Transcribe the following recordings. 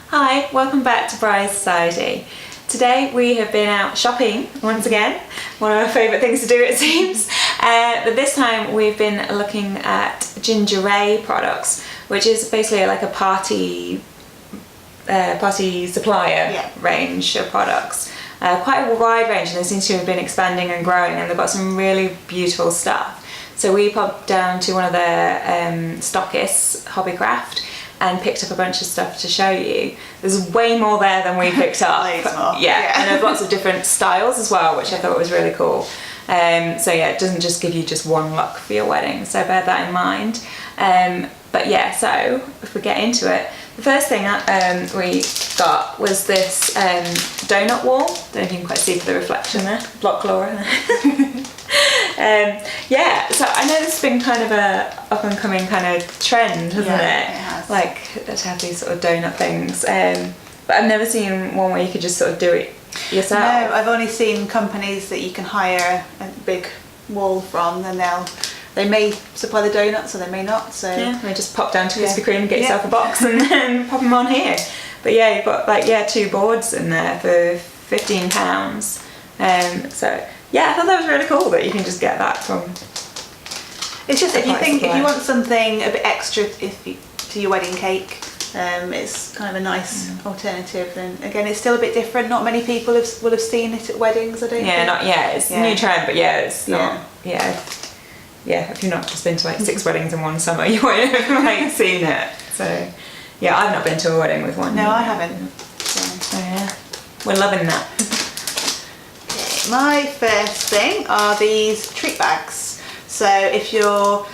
Hi, welcome back to Bride Society. Today we have been out shopping once again, one of our favourite things to do it seems, but this time we've been looking at ginger ale products, which is basically like a party supplier range of products. Quite a wide range, and they seem to have been expanding and growing, and they've got some really beautiful stuff. So we popped down to one of their stockists, Hobbycraft, and picked up a bunch of stuff to show you. There's way more there than we picked up. Loads more. Yeah, and there's lots of different styles as well, which I thought was really cool. So yeah, it doesn't just give you just one look for your wedding, so bear that in mind. But yeah, so if we get into it, the first thing we got was this donut wall. Don't know if you can quite see for the reflection there, block Laura. Yeah, so I know this has been kind of a up and coming kind of trend, hasn't it? It has. Like to have these sort of donut things. But I've never seen one where you could just sort of do it yourself. No, I've only seen companies that you can hire a big wall from, and they may supply the donuts or they may not. So yeah, they just pop down to Krispy Kreme, get yourself a box, and then pop them on here. But yeah, you've got like 2 boards in there for £15. So yeah, I thought that was really cool that you can just get that from. It's just if you want something a bit extra to your wedding cake, it's kind of a nice alternative. And again, it's still a bit different. Not many people will have seen it at weddings, I don't think. It's a new trend, but it's not. Yeah, if you've not just been to like 6 weddings in one summer, you won't have like seen it. So yeah, I've not been to a wedding with one. No, I haven't. So yeah, we're loving that. My first thing are these treat bags. So if you're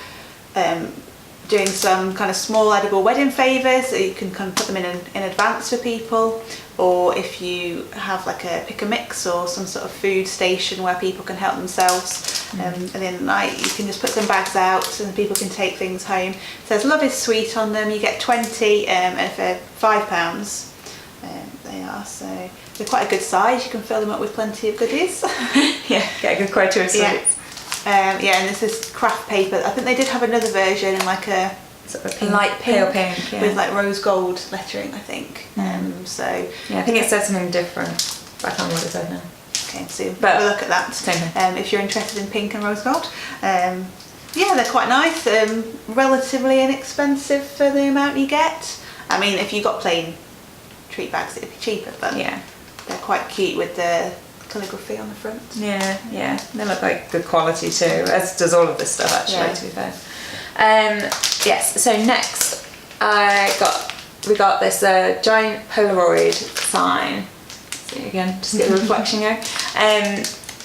doing some kind of small edible wedding favours, you can kind of put them in advance for people, or if you have like a pick a mix or some sort of food station where people can help themselves at the end of the night, you can just put some bags out and people can take things home. It says love is sweet on them. You get 20 and for £5 they are, so they're quite a good size. You can fill them up with plenty of goodies. Yeah, get a good quota of sweets. And this is craft paper. I think they did have another version in like a sort of light pale pink pink, with like rose gold lettering, I think. So yeah, I think it said something different, but I can't remember what it said now. Okay, so have a look at that. If you're interested in pink and rose gold. Yeah, they're quite nice. Relatively inexpensive for the amount you get. I mean, if you got plain treat bags, it'd be cheaper, but yeah, they're quite cute with the calligraphy on the front. Yeah, they look like good quality too, as does all of this stuff actually, to be fair. Yes, so next we got this giant Polaroid sign. See again, just get the reflection going.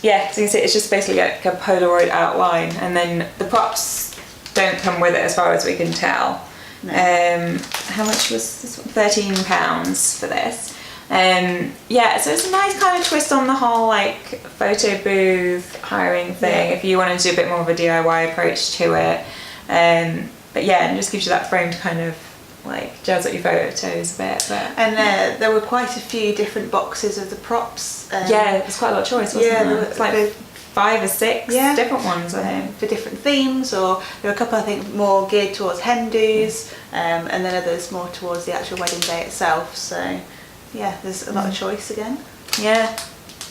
Yeah, so you can see it's just basically like a Polaroid outline, and then the props don't come with it as far as we can tell. No. How much was this one? £13 for this. Yeah, so it's a nice kind of twist on the whole like photo booth hiring thing, if you wanted to do a bit more of a DIY approach to it. But yeah, and it just gives you that frame to kind of like jazz up your photos a bit. And there were quite a few different boxes of the props. Yeah, there's quite a lot of choice, wasn't there? It's like 5 or 6 different ones, I think. For different themes, or there were a couple I think more geared towards hen dos, and then others more towards the actual wedding day itself. So yeah, there's a lot of choice again. Yeah.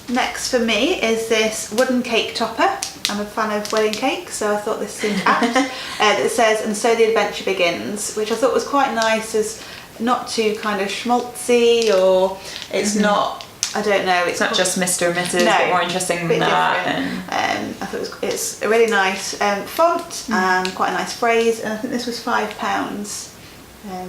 Next for me is this wooden cake topper. I'm a fan of wedding cake, so I thought this seemed apt. It says, and so the adventure begins, which I thought was quite nice, as not too kind of schmaltzy, or it's not, I don't know. It's not just Mr. and Mrs. No, a bit more interesting than that. I thought it's a really nice font and quite a nice phrase, and I think this was £5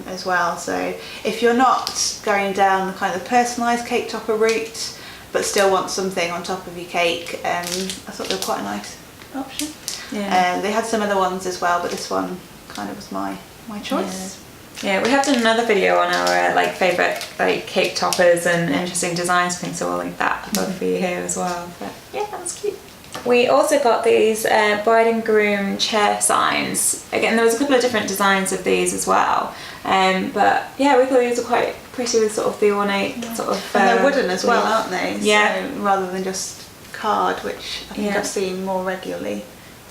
as well. So if you're not going down the kind of personalised cake topper route, but still want something on top of your cake, I thought they were quite a nice option. Yeah. They had some other ones as well, but this one kind of was my choice. Yeah, we have done another video on our like favourite like cake toppers and interesting designs things, so I'll link that above for you here as well. But yeah, that was cute. We also got these bride and groom chair signs. Again, there was a couple of different designs of these as well. But yeah, we thought these were quite pretty with sort of the ornate sort of... And they're wooden as well, aren't they? Yeah. So, rather than just card, which I think I've seen more regularly.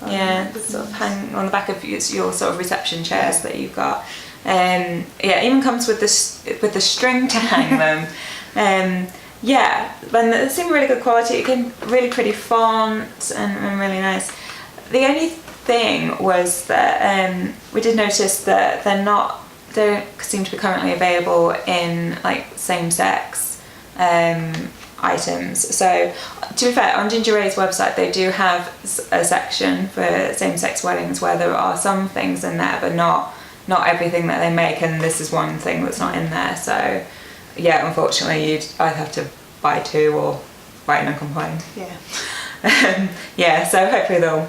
Yeah, sort of hang on the back of your sort of reception chairs that you've got. Yeah, it even comes with the string to hang them. Yeah, and they seem really good quality. Again, really pretty font and really nice. The only thing was that we did notice that they don't seem to be currently available in like same-sex items. So to be fair, on Ginger Ray's website they do have a section for same-sex weddings where there are some things in there, but not everything that they make, and this is one thing that's not in there. So yeah, unfortunately you'd either have to buy two or write in and complain. Yeah. Yeah, so hopefully they'll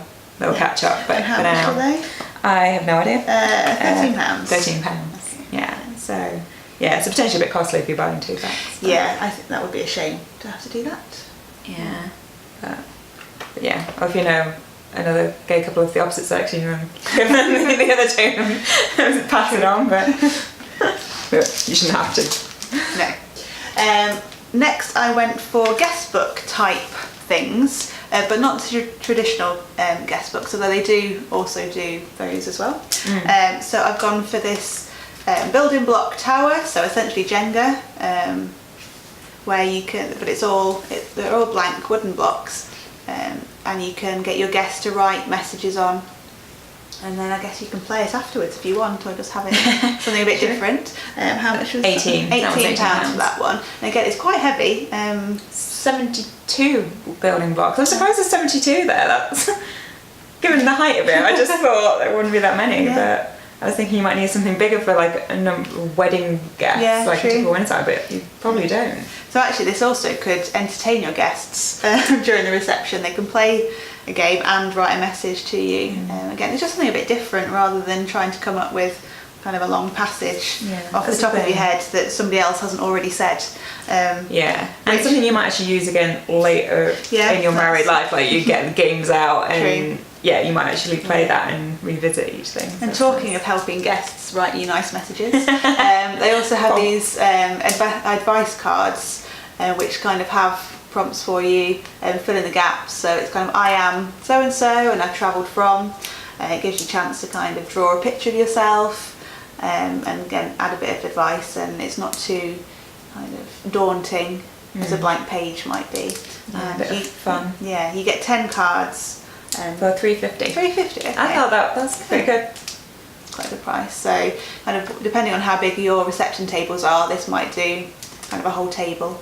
catch up, but and how for much now are they? I have no idea. £13. £13. Okay. Yeah, so yeah, it's potentially a bit costly if you're buying 2 packs. Yeah, I think that would be a shame to have to do that. Yeah, but yeah, or if you know another gay couple of the opposite sex, you can give them the other two and pass it on, but you shouldn't have to. No. Next I went for guest book type things, but not traditional guest books, although they do also do those as well. So I've gone for this building block tower, so essentially Jenga, where you can, but they're all blank wooden blocks, and you can get your guests to write messages on, and then I guess you can play it afterwards if you want, or just have it something a bit different. How much was £18 £18 for that one? And again, it's quite heavy. 72 building blocks. I'm surprised there's 72 there. That's given the height of it. I just thought there wouldn't be that many, but I was thinking you might need something bigger for like a wedding guests, like a typical inside, but you probably don't. So actually, this also could entertain your guests during the reception. They can play a game and write a message to you. Again, it's just something a bit different rather than trying to come up with kind of a long passage off the top of your head that somebody else hasn't already said. And something you might actually use again later in your married life, like you get the games out and you might actually play that and revisit each thing. And talking of helping guests write you nice messages, they also have these advice cards which kind of have prompts for you and fill in the gaps. So it's kind of, I am so and so and I've travelled from. It gives you a chance to kind of draw a picture of yourself and again add a bit of advice, and it's not too kind of daunting as a blank page might be. A bit of fun. Yeah, you get 10 cards for £3.50. £3.50. Okay. I thought that's pretty good. Quite a good price. So kind of depending on how big your reception tables are, this might do kind of a whole table.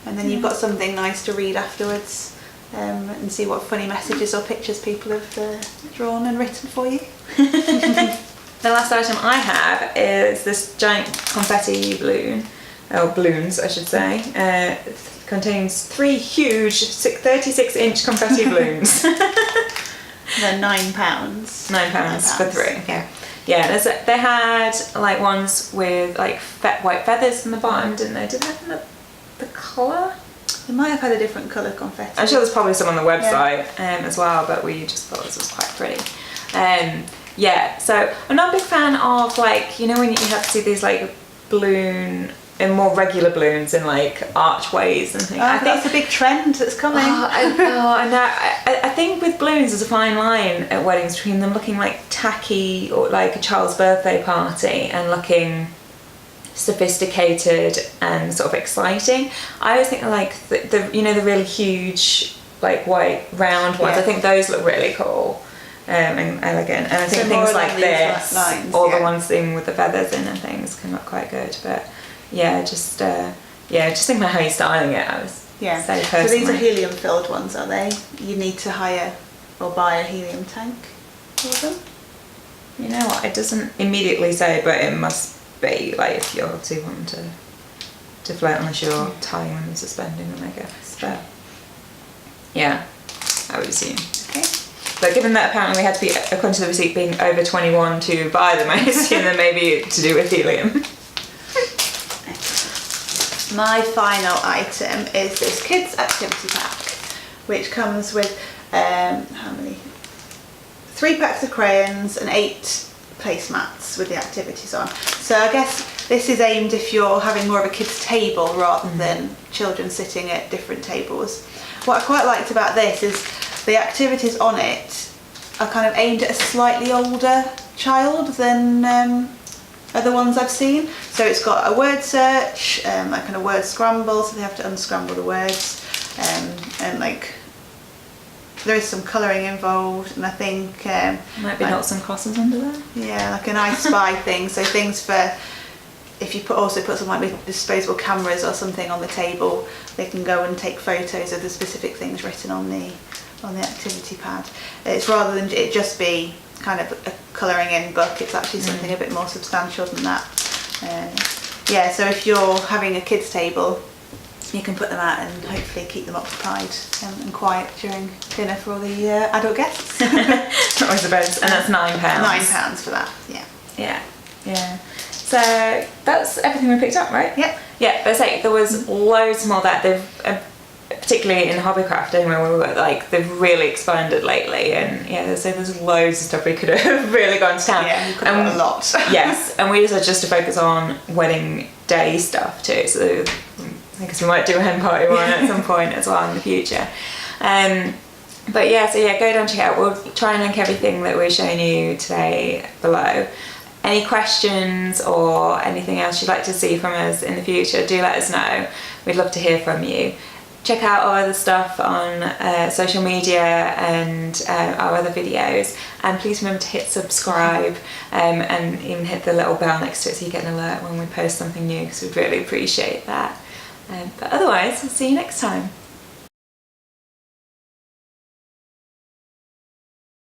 And then you've got something nice to read afterwards, and see what funny messages or pictures people have drawn and written for you. The last item I have is this giant confetti balloon, or balloons I should say. It contains 3 huge 36-inch confetti balloons. They're £9. £9 for 3. Yeah. They had like ones with like white feathers in the bottom, didn't they? Did they have the colour? They might have had a different colour confetti. I'm sure there's probably some on the website as well, but we just thought this was quite pretty. So I'm not a big fan of, like, you know, when you have to see these like balloon and more regular balloons in like archways and things. I think that's a big trend that's coming. I think with balloons there's a fine line at weddings between them looking like tacky or like a child's birthday party and looking sophisticated and sort of exciting. I always think like the you know, the really huge like white round ones. I think those look really cool. And elegant, and I think things like this, or the ones thing with the feathers in and things, can look quite good. But just think about how you're styling it. I was say personally. So these are helium filled ones, are they? You need to hire or buy a helium tank for them. You know what? It doesn't immediately say, but it must be, like, if you're too wanting to float, unless you're tying them and suspending them, I guess. But yeah, I would assume. Okay. But given that apparently we had to be, according to the receipt, being over 21 to buy them, I assume that maybe to do with helium. My final item is this kids activity pack, which comes with how many? 3 packs of crayons and 8 placemats with the activities on. So I guess this is aimed if you're having more of a kids table rather than children sitting at different tables. What I quite liked about this is the activities on it are kind of aimed at a slightly older child than other ones I've seen. So it's got a word search, like kind of word scramble, so they have to unscramble the words, and like there is some colouring involved, and I think might be like, noughts and crosses under there. Yeah, like an I Spy thing. So things for if you also put some like disposable cameras or something on the table, they can go and take photos of the specific things written on the activity pad. It's rather than it just be kind of a colouring in book, it's actually something a bit more substantial than that. Yeah, so if you're having a kids table, you can put them out and hopefully keep them occupied and quiet during dinner for all the adult guests. I suppose, and that's £9. £9 for that, yeah. Yeah. So that's everything we picked up, right? Yep. Yeah, but say there was loads more that they've, particularly in hobbycraft, anyway, we were like they've really expanded lately, and yeah, so there's loads of stuff we could have really gone to town. Yeah, we could have got a lot. Yes, and we decided just to focus on wedding day stuff too. So I guess we might do a hen party one at some point as well in the future. But yeah, so yeah, go down and check it out. We'll try and link everything that we're showing you today below. Any questions or anything else you'd like to see from us in the future, do let us know. We'd love to hear from you. Check out our other stuff on social media and our other videos, and please remember to hit subscribe and even hit the little bell next to it so you get an alert when we post something new, because we'd really appreciate that. But otherwise, we'll see you next time.